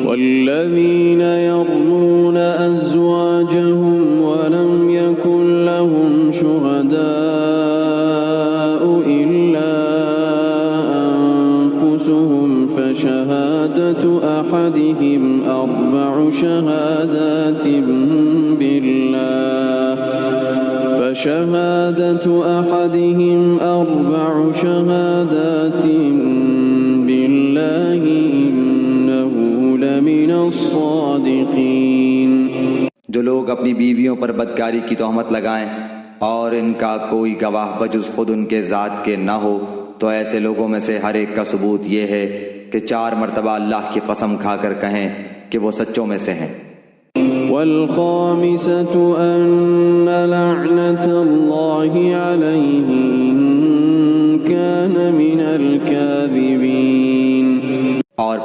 वल्लज़ीन यर्मून अज़वाजहुम वलम यकुन लहुम शुहदाउ इल्ला अन्फुसुहुम फशहादतु अहदिहिम अर्बअु शहादातिन बिल्लाह फशहादतु अहदिहिम अर्बअु शहादातिन बिल्लाहि जो लोग अपनी बीवियों पर बदकारी की तोहमत लगाएं और इनका कोई गवाह बजुज़ खुद उनके ज़ात के न हो, तो ऐसे लोगों में से हर एक का सबूत ये है कि 4 मरतबा अल्लाह की कसम खाकर कहें कि वो सच्चों में से हैं। वल्खामिसतु अन्न लअनतल्लाहि अलैहि इन कान मिनल काज़िबीन। और